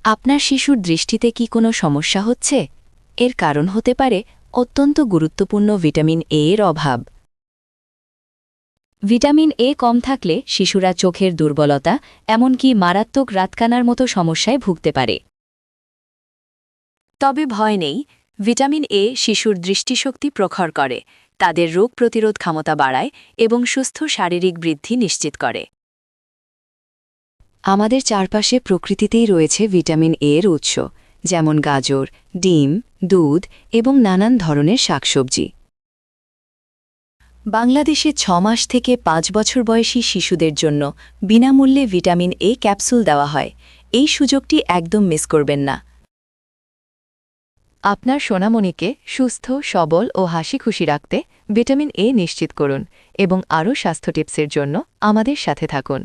আপনার শিশুর দৃষ্টিতে কি কোনো সমস্যা হচ্ছে? এর কারণ হতে পারে অত্যন্ত গুরুত্বপূর্ণ ভিটামিন এ এর অভাব। ভিটামিন এ কম থাকলে শিশুরা চোখের দুর্বলতা, এমনকি মারাত্মক রাতকানার মতো সমস্যায় ভুগতে পারে। তবে ভয় নেই, ভিটামিন এ শিশুর দৃষ্টিশক্তি প্রখর করে, তাদের রোগ প্রতিরোধ ক্ষমতা বাড়ায় এবং সুস্থ শারীরিক বৃদ্ধি নিশ্চিত করে। আমাদের চারপাশে প্রকৃতিতেই রয়েছে ভিটামিন এ এর উৎস, যেমন গাজর, ডিম, দুধ এবং নানান ধরনের শাকসবজি। বাংলাদেশে 6 মাস থেকে 5 বছর বয়সী শিশুদের জন্য বিনামূল্যে ভিটামিন এ ক্যাপসুল দেওয়া হয়। এই সুযোগটি একদম মিস করবেন না। আপনার সোনামণিকে সুস্থ, সবল ও হাসিখুশি রাখতে ভিটামিন এ নিশ্চিত করুন এবং আরও স্বাস্থ্য টিপসের জন্য আমাদের সাথে থাকুন।